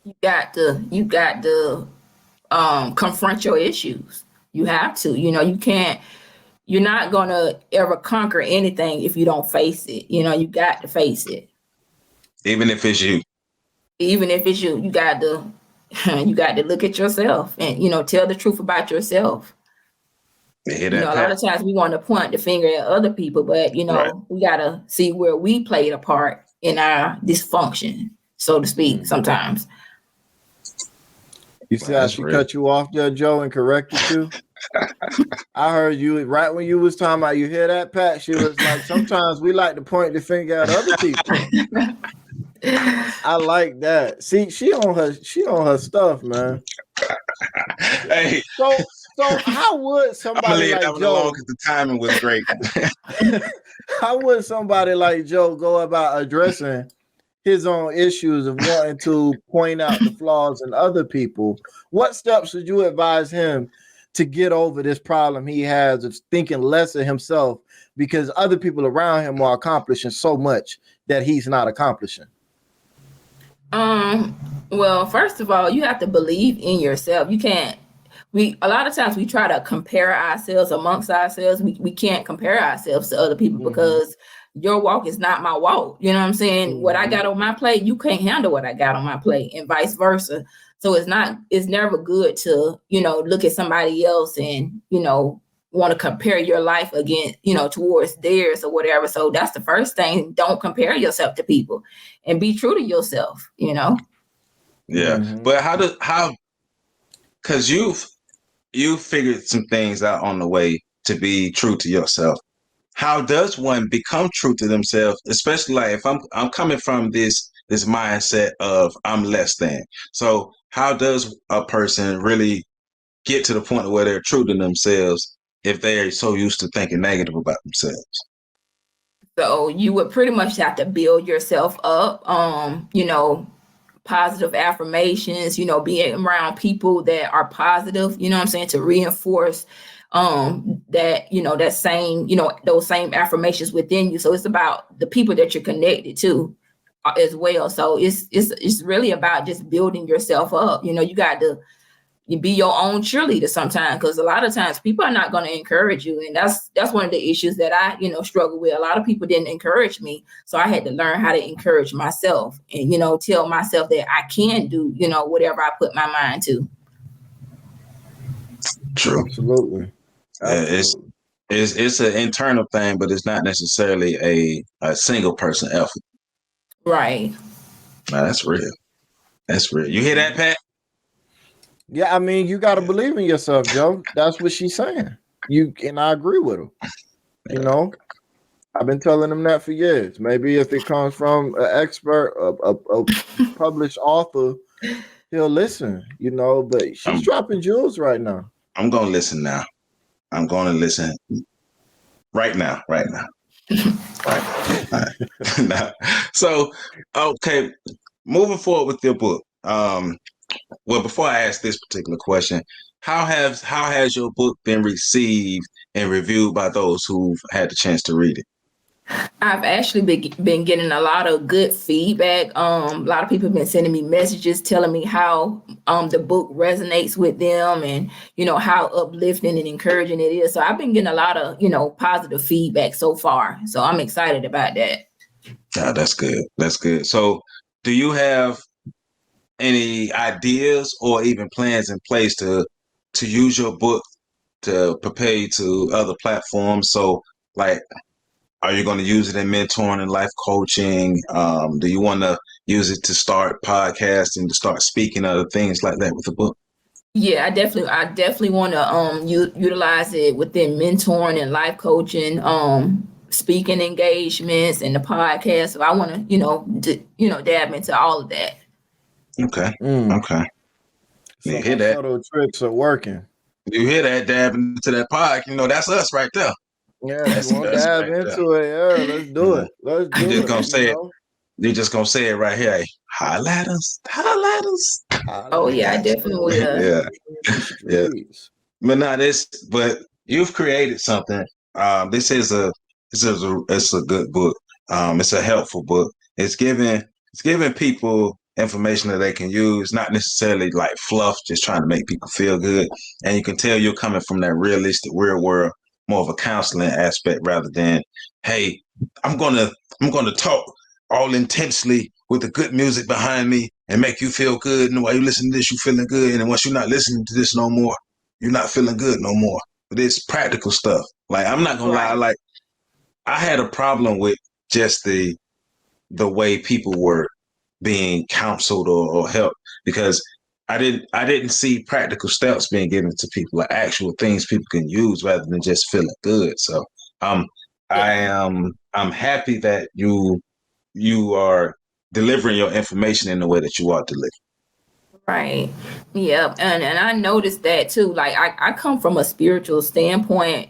You got to confront your issues. You have to, you're not going to ever conquer anything if you don't face it. You got to face it. Even if it's you. Even if it's you, you got to look at yourself and, tell the truth about yourself. A lot of times we want to point the finger at other people, but, right. We got to see where we played a part in our dysfunction, so to speak, sometimes. You see how she cut you off there, Joe, and corrected you? I heard you right when you was talking about, you hear that, Pat? She was like, sometimes we like to point the finger at other people. I like that. See, she on her stuff, man. Hey. So how would somebody like Joe? Because the timing was great. How would somebody like Joe go about addressing his own issues of wanting to point out the flaws in other people? What steps would you advise him to get over this problem he has of thinking less of himself because other people around him are accomplishing so much that he's not accomplishing? Well, first of all, you have to believe in yourself. You can't. A lot of times we try to compare ourselves amongst ourselves. We can't compare ourselves to other people because your walk is not my walk. You know what I'm saying? What I got on my plate, you can't handle what I got on my plate, and vice versa. So it's never good to, look at somebody else and, want to compare your life again, towards theirs or whatever. So that's the first thing. Don't compare yourself to people and be true to yourself, Yeah. But because you've figured some things out on the way to be true to yourself. How does one become true to themselves? Especially like if I'm coming from this mindset of I'm less than. So how does a person really get to the point where they're true to themselves if they're so used to thinking negative about themselves? So you would pretty much have to build yourself up, positive affirmations, being around people that are positive, to reinforce that, that same, those same affirmations within you. So it's about the people that you're connected to as well. So it's really about just building yourself up. You got to be your own cheerleader sometimes, because a lot of times people are not going to encourage you. And that's one of the issues that I, struggle with. A lot of people didn't encourage me. So I had to learn how to encourage myself and, tell myself that I can do, whatever I put my mind to. True. Absolutely. It's an internal thing, but it's not necessarily a single person effort. Right. No, that's real. That's real. You hear that, Pat? Yeah, I mean, you got to believe in yourself, Joe. That's what she's saying. And I agree with her. I've been telling them that for years. Maybe if it comes from an expert, a published author, he'll listen, but she's dropping jewels right now. I'm going to listen now. I'm going to listen right now. Right. Now. So, okay. moving forward with your book. Well, before I ask this particular question, how has your book been received and reviewed by those who've had the chance to read it? I've actually been getting a lot of good feedback. A lot of people have been sending me messages telling me how the book resonates with them, and how uplifting and encouraging it is. So I've been getting a lot of positive feedback so far. So I'm excited about that. Yeah, that's good. That's good. So, do you have any ideas or even plans in place to use your book to prepare you to other platforms? So, like, are you going to use it in mentoring and life coaching? Do you want to use it to start podcasting, to start speaking, other things like that with the book? Yeah, I definitely want to utilize it within mentoring and life coaching, speaking engagements and the podcast. So I want to dab into all of that. Okay. Mm. Okay. So You hear my that? subtle tricks are working. You hear that dabbing into that pod? That's us right there. Yeah, if you That's want to us dab right there. into it, yeah, let's do it. Let's You do just it. gonna You say it. know, You just gonna say it right here. Hey, holla at us. Holla at us. Oh yeah, I definitely will. Yeah. In the Yeah. streets. But you've created something. It's a good book. It's a helpful book. It's giving people information that they can use, not necessarily like fluff, just trying to make people feel good. And you can tell you're coming from that realistic, real world, more of a counseling aspect rather than, hey, I'm gonna talk all intensely with the good music behind me and make you feel good. And while you listen to this, you feeling good. And then once you're not listening to this no more, you're not feeling good no more. But it's practical stuff. Like, I'm not gonna lie, Right. like, I had a problem with just the way people were being counseled or helped, because I didn't see practical steps being given to people, like actual things people can use rather than just feeling good. So um Yeah. I'm happy that you are delivering your information in the way that you are delivering. Right. Yeah. And I noticed that too. Like I come from a spiritual standpoint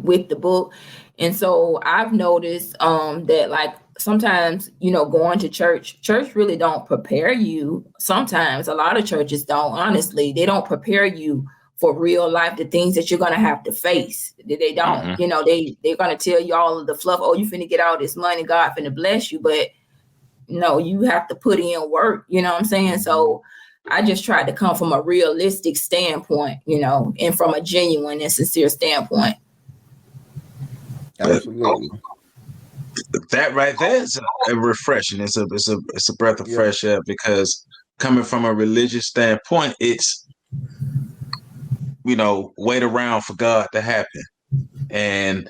with the book. And so I've noticed that like sometimes, going to church really don't prepare you. Sometimes a lot of churches don't, honestly, they don't prepare you for real life, the things that you're gonna have to face. They don't, Mm-hmm. they're gonna tell you all of the fluff, oh, you finna get all this money, God finna bless you, but no, you have to put in work, you know what I'm saying? So I just tried to come from a realistic standpoint, and from a genuine and sincere standpoint. But Absolutely. that right there is a refreshing. It's a breath of Yeah. fresh air, because coming from a religious standpoint, it's wait around for God to happen. And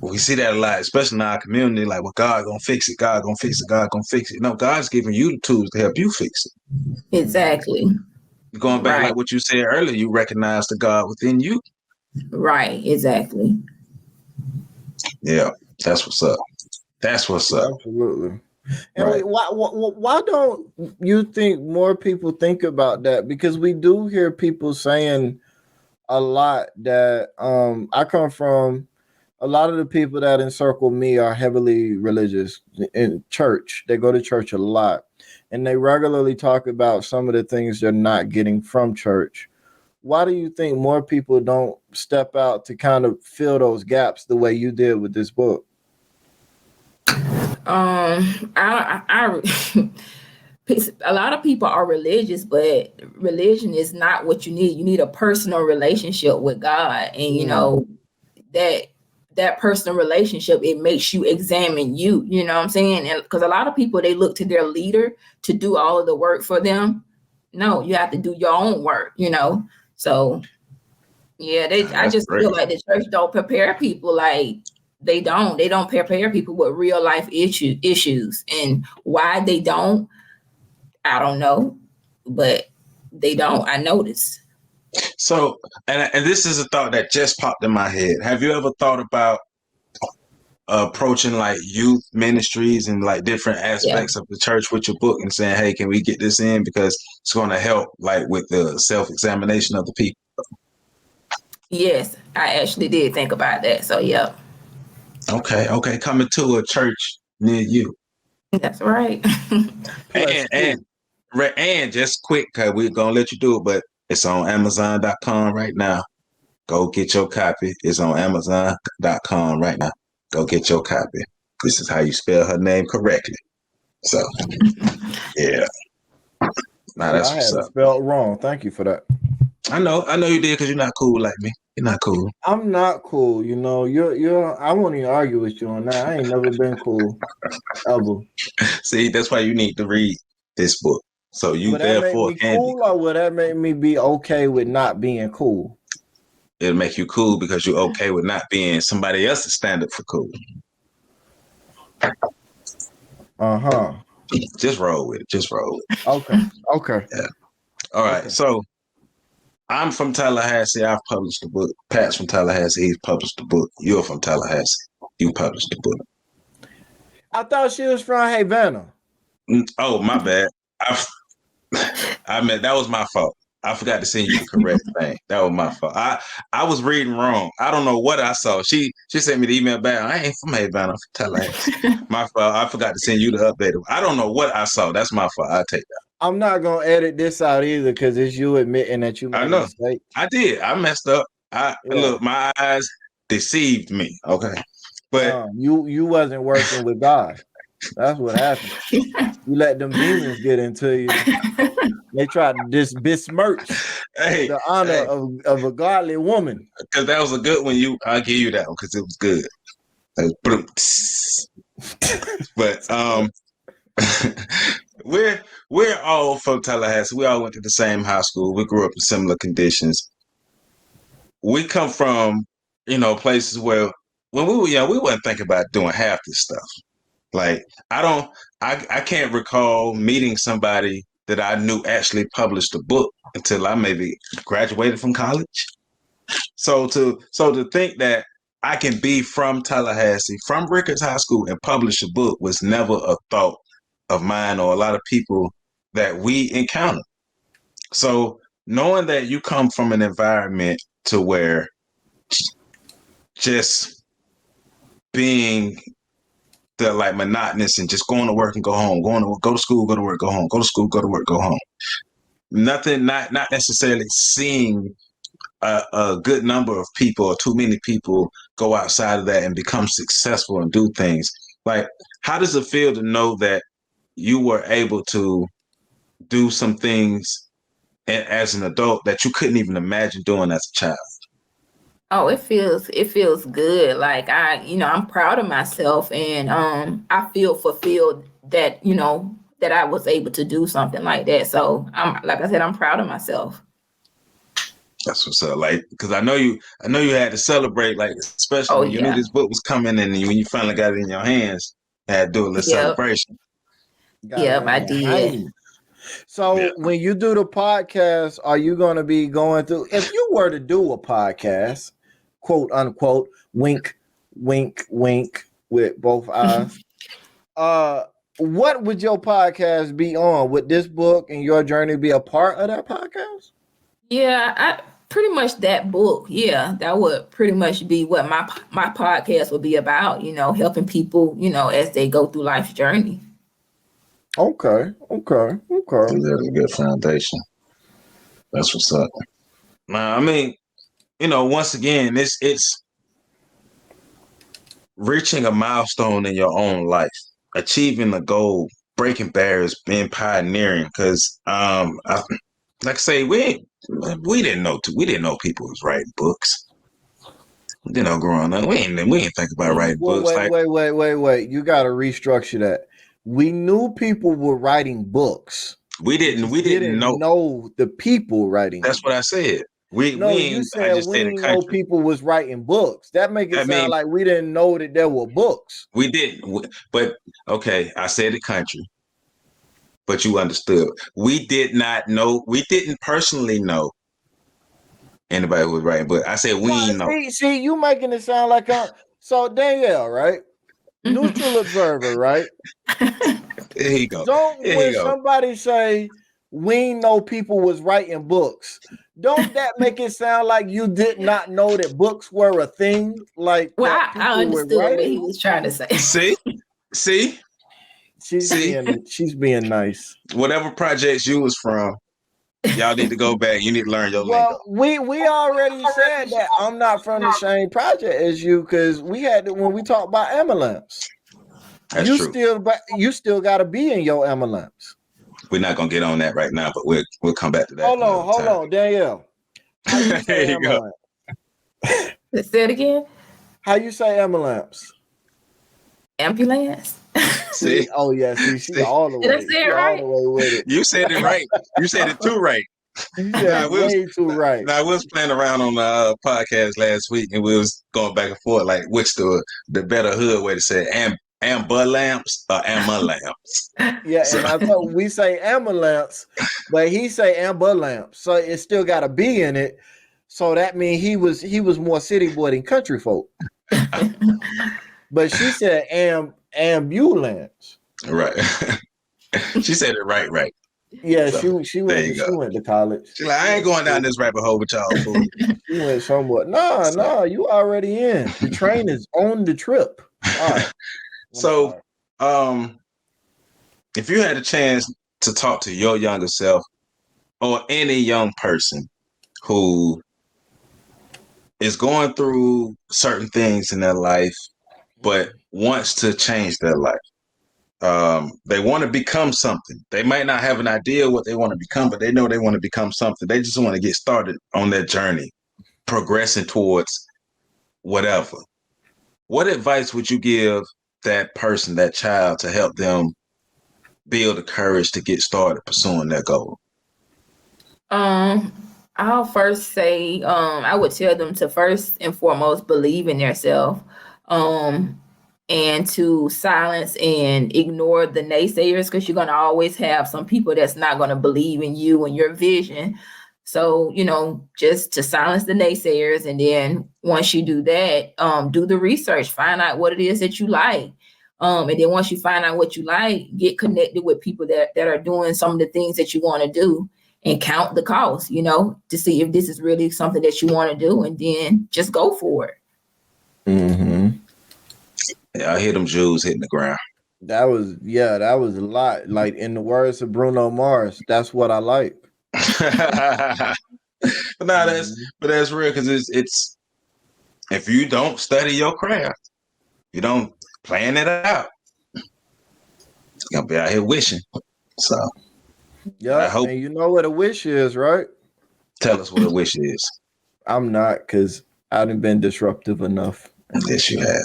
we see that a lot, especially in our community, like, well, God gonna fix it, God gonna fix it, God gonna fix it. No, God's giving you the tools to help you fix it. Exactly. Going back, Right. like what you said earlier, you recognize the God within you. Right. Exactly. Yeah, that's what's up. That's what's up. Absolutely. And Right. why don't you think more people think about that? Because we do hear people saying a lot that I come from. A lot of the people that encircle me are heavily religious in church. They go to church a lot, and they regularly talk about some of the things they're not getting from church. Why do you think more people don't step out to kind of fill those gaps the way you did with this book? I a lot of people are religious, but religion is not what you need. You need a personal relationship with God, and that personal relationship, it makes you examine you know what I'm saying? And because a lot of people, they look to their leader to do all of the work for them. No, you have to do your own work, so yeah, I That's just great. feel like the church don't prepare people. Like they don't prepare people with real life issues, and why they don't, I don't know, but they don't. I noticed. So, and this is a thought that just popped in my head. Have you ever thought about approaching like youth ministries and like different Yeah. aspects of the church with your book and saying, hey, can we get this in, because it's going to help like with the self-examination of the people? Yes, I actually did think about that. So yeah. Okay, coming to a church near you. That's right. And just quick, cause we're gonna let you do it, but it's on Amazon.com right now. Go get your copy. It's on Amazon.com right now. Go get your copy. This is how you spell her name correctly. So yeah. Nah, that's I what's had it up. spelled wrong. Thank you for that. I know you did because you're not cool like me. You're not cool. I'm not cool. You know, you're. I won't even argue with you on that. I ain't never been cool ever. See, that's why you need to read this book. So you Would that make therefore me can be cool, or would that make me be okay with not being cool? It'll make you cool because you're okay with not being somebody else's standard for cool. Uh-huh. Just roll with it. Just roll with it. Okay. Yeah. All right. Okay. So I'm from Tallahassee. I've published a book. Pat's from Tallahassee. He's published a book. You're from Tallahassee. You published a book. I thought she was from Havana. Oh, my bad. I mean, that was my fault. I forgot to send you the correct thing. That was my fault. I was reading wrong. I don't know what I saw. She sent me the email back. I ain't from Havana. I'm from Tallahassee. My fault. I forgot to send you the updated. I don't know what I saw. That's my fault. I'll take that. I'm not gonna edit this out either because it's you admitting that you I made a know. mistake. I did. I messed up. Look, my eyes deceived me. Okay. But you wasn't working with God. That's what happened. You let them demons get into you. They tried to besmirch the honor of a godly woman. Because that was a good one. I'll give you that one because it was good. But we're all from Tallahassee. We all went to the same high school. We grew up in similar conditions. We come from, places where when we were young, we wasn't thinking about doing half this stuff. Like I can't recall meeting somebody that I knew actually published a book until I maybe graduated from college. So to think that I can be from Tallahassee, from Rickards High School, and publish a book was never a thought of mine or a lot of people that we encounter. So knowing that you come from an environment to where just being the like monotonous and just going to work and go home, go to school, go to work, go home, go to school, go to work, go home. Nothing, not necessarily seeing a good number of people or too many people go outside of that and become successful and do things. Like, how does it feel to know that you were able to do some things as an adult that you couldn't even imagine doing as a child? Oh, it feels good. Like I'm proud of myself, and I feel fulfilled that that I was able to do something like that. So I'm proud of myself. That's what's up. Like, because I know you had to celebrate, like, especially when you knew this book was coming and when you finally got it in your hands, you had to do a little celebration. Yep, I did. So when you do the podcast, are you going to be going through, if you were to do a podcast, quote unquote, wink, wink, wink with both eyes, what would your podcast be on? Would this book and your journey be a part of that podcast? Yeah, pretty much that book. Yeah, that would pretty much be what my podcast would be about, helping people, as they go through life's journey. Okay. That's a good foundation. That's what's up. Now, I mean, once again, it's reaching a milestone in your own life, achieving a goal, breaking barriers, being pioneering. Because, like I say, we didn't know people was writing books. Growing up, we ain't think about writing books. Wait. You got to restructure that. We knew people were writing books. We didn't know the people writing. That's what I said. You said we didn't know people was writing books. That makes it sound like we didn't know that there were books. We didn't. But okay, I said the country, but you understood. We did not know. We didn't personally know anybody who was writing, but I said we know. See, you making it sound like so Danielle, right? Neutral observer, right? There you go. When somebody say we know people was writing books, don't that make it sound like you did not know that books were a thing? Like, I understood what he was trying to say. See. She's being nice. Whatever projects you was from, y'all need to go back. You need to learn your lingo. Well, we already said that I'm not from the same project as you because we had when we talked about MLMs. That's true. You still got to be in your MLMs. We're not gonna get on that right now, but we'll come back to that. Hold on, Danielle. How you say there you MLM? Go. Say it again. How you say MLMs? Ambulance. See? Oh yeah, she all the way. Did I say it right? All the way with it. You said it right. You said it too right. You said way too right. Now, we was playing around on the podcast last week, and we was going back and forth, like which the better hood way to say it, amber lamps or amber lamps. Yeah, so. And I thought we say amber lamps, but he say amber lamps, so it still got a B in it. So that means he was more city boy than country folk. But she said ambulance. Right. She said it right. Yeah, so, she went to college. She's like, I ain't going down this rabbit hole with y'all. Fool. She went somewhat. No, you already in. The train is on the trip. All right. So, if you had a chance to talk to your younger self or any young person who is going through certain things in their life, but wants to change their life. They want to become something. They might not have an idea what they want to become, but they know they want to become something. They just want to get started on their journey, progressing towards whatever. What advice would you give that person, that child, to help them build the courage to get started pursuing their goal? I'll first say, I would tell them to first and foremost believe in themselves. And to silence and ignore the naysayers, because you're going to always have some people that's not going to believe in you and your vision. So, just to silence the naysayers. And then once you do that, do the research, find out what it is that you like. And then once you find out what you like, get connected with people that are doing some of the things that you want to do and count the cost, to see if this is really something that you want to do, and then just go for it. Mm-hmm. Yeah, I hear them Jews hitting the ground. That was a lot. Like in the words of Bruno Mars, that's what I like. But that's real, because it's if you don't study your craft, you don't plan it out, you're gonna be out here wishing. So yeah, and you know what a wish is, right? Tell us what a wish is. I'm not, because I haven't been disruptive enough. Yes, you have.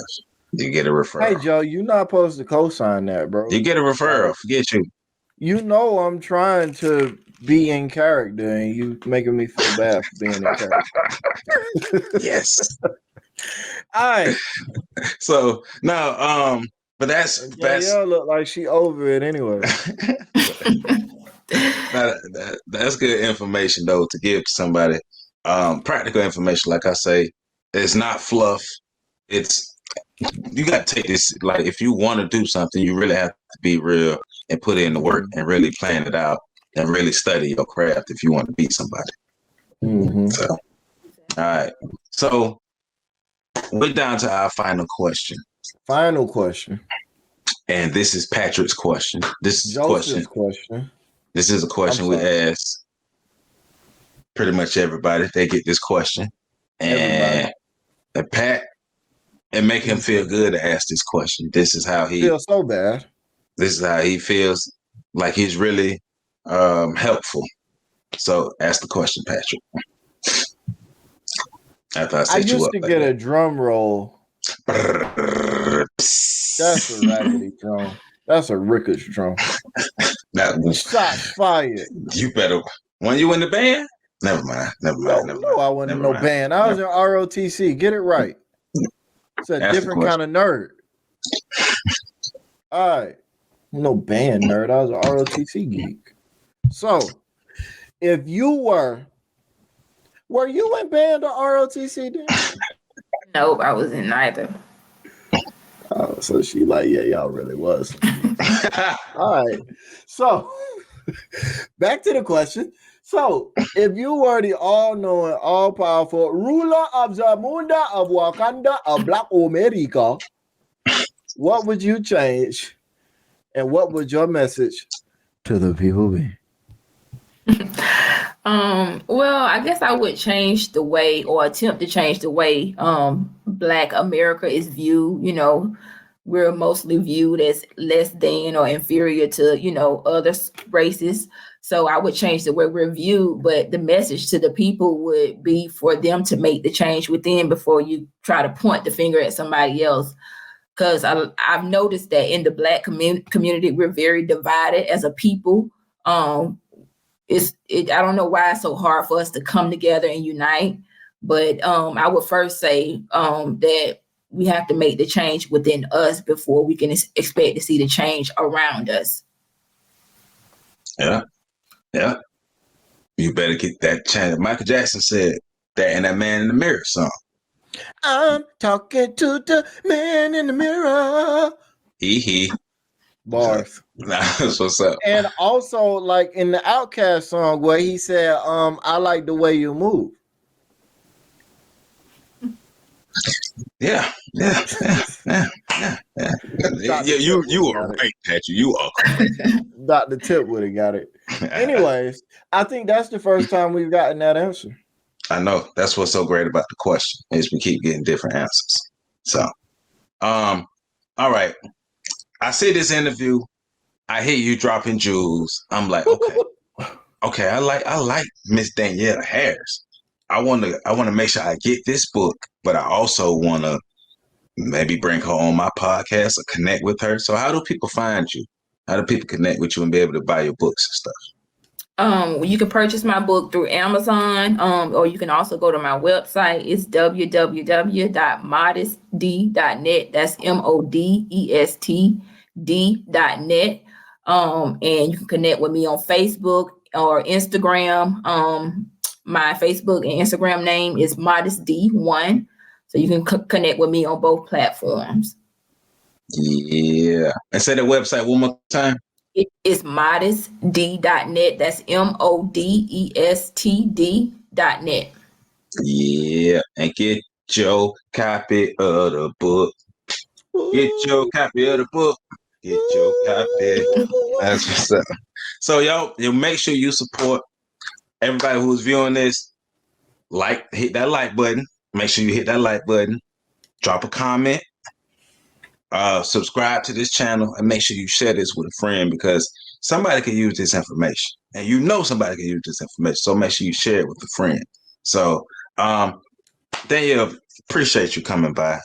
You get a referral. Hey, Joe, you're not supposed to co-sign that, bro. You get a referral. Forget you. You know I'm trying to be in character, and you making me feel bad for being in character. Yes. All right. So now, but that's Danielle look like she over it anyway. That's good information though to give to somebody. Practical information, like I say, it's not fluff. You got to take this, like, if you want to do something, you really have to be real and put in the work and really plan it out and really study your craft if you want to be somebody. Mm-hmm. So, all right. So we're down to our final question. And this is Patrick's question. This is Joseph's question. This is a question we ask pretty much everybody. They get this question. And Pat, it make him feel good to ask this question. This is how he feels so bad. This is how he feels like he's really helpful. So ask the question, Patrick. After I used to get a drum roll. That's a raggedy drum. That's a Ricketts drum. Shots fired. You better. When you in the band? Never mind. No, I wasn't in no band. I was in ROTC. Get it right. It's a different kind of nerd. All right. No band nerd. I was an ROTC geek. So, if you were you in band or ROTC then? Nope, I was in neither. Oh, so she like, yeah, y'all really was. All right. So, back to the question. So, if you were the all-knowing, all-powerful ruler of Zamunda, of Wakanda, of Black America, what would you change And what would your message to the people be? Well, I guess I would change the way or attempt to change the way Black America is viewed. We're mostly viewed as less than or inferior to, other races. So I would change the way we're viewed, but the message to the people would be for them to make the change within before you try to point the finger at somebody else. Because I've noticed that in the Black community, we're very divided as a people. I don't know why it's so hard for us to come together and unite, but I would first say that we have to make the change within us before we can expect to see the change around us. Yeah. You better get that change. Michael Jackson said that in that Man in the Mirror song. I'm talking to the man in the mirror. He. Bars. That's what's up. And also, like in the Outkast song where he said, I like the way you move. Yeah. You are right, Patrick. You are correct. Dr. Tip would have got it. Anyways, I think that's the first time we've gotten that answer. I know. That's what's so great about the question is we keep getting different answers. So, all right. I see this interview. I hear you dropping jewels. I'm like, okay. I like Miss Danielle Harris. I want to make sure I get this book, but I also want to maybe bring her on my podcast or connect with her. So, how do people find you? How do people connect with you and be able to buy your books and stuff? You can purchase my book through Amazon, or you can also go to my website. It's www.modestd.net. That's MODESTD.net. And you can connect with me on Facebook or Instagram. My Facebook and Instagram name is ModestD1. So you can connect with me on both platforms. Yeah. And say the website one more time. It is modestd.net. That's MODESTD.net. Yeah. And get your copy of the book. Get your copy of the book. Get your copy. That's what's up. So y'all make sure you support everybody who's viewing this. Hit that like button. Make sure you hit that like button. Drop a comment. Subscribe to this channel and make sure you share this with a friend because somebody can use this information. And somebody can use this information. So make sure you share it with a friend. So Danielle, appreciate you coming by.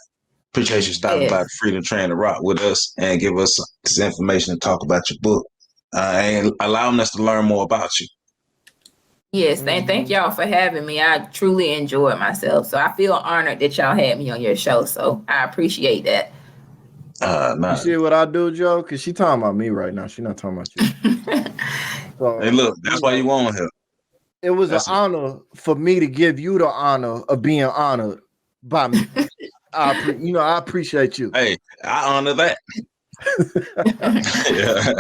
Appreciate you stopping by the Freedom Train to rock with us and give us this information and talk about your book and allowing us to learn more about you. Yes, and thank y'all for having me. I truly enjoyed myself. So I feel honored that y'all had me on your show. So I appreciate that. You see what I do, Joe? Because she talking about me right now. She's not talking about you. So, hey, look, that's why you on here. It was an honor for me to give you the honor of being honored by me. I appreciate you. Hey, I honor that. Yeah.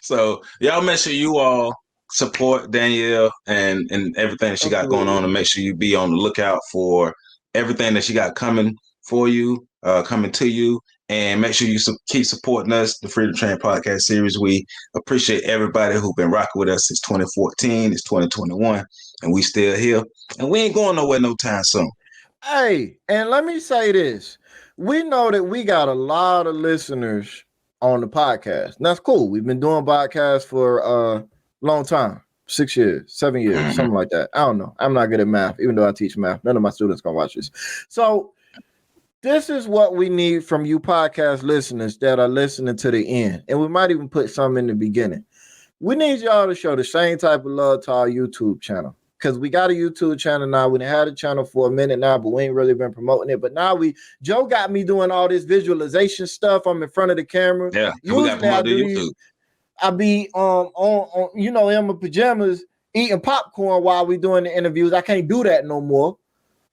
So y'all make sure you all support Danielle and everything she got going on, and make sure you be on the lookout for everything that she got coming for you, coming to you, and make sure you keep supporting us, the Freedom Train Podcast Series. We appreciate everybody who's been rocking with us since 2014. It's 2021, and we still here, and we ain't going nowhere no time soon. Hey, and let me say this. We know that we got a lot of listeners on the podcast. And that's cool. We've been doing podcasts for a long time. 6 years, 7 years, something like that. I don't know. I'm not good at math, even though I teach math. None of my students can watch this. So this is what we need from you podcast listeners that are listening to the end. And we might even put some in the beginning. We need y'all to show the same type of love to our YouTube channel. Because we got a YouTube channel now. We had a channel for a minute now, but we ain't really been promoting it. But now Joe got me doing all this visualization stuff. I'm in front of the camera. Yeah, we got promoted to YouTube. I be on in my pajamas eating popcorn while we doing the interviews. I can't do that no more.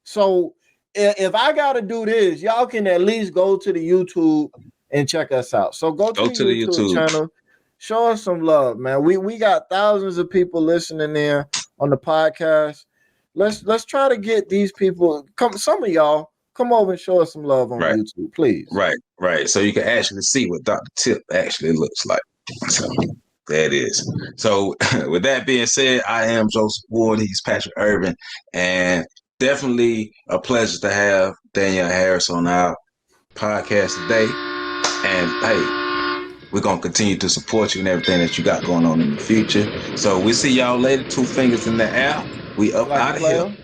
So if I gotta do this, y'all can at least go to the YouTube and check us out. So go to the YouTube channel. Show us some love, man. We got thousands of people listening there on the podcast. Let's try to get these people. Some of y'all come over and show us some love on Right. YouTube, please. Right. So you can actually see what Dr. Tip actually looks like. So that is. So with that being said, I am Joseph Ward. He's Patrick Irvin, and definitely a pleasure to have Danielle Harris on our podcast today. And hey, we're gonna continue to support you and everything that you got going on in the future. So we see y'all later. 2 fingers in the air. We up Like out a of here. player.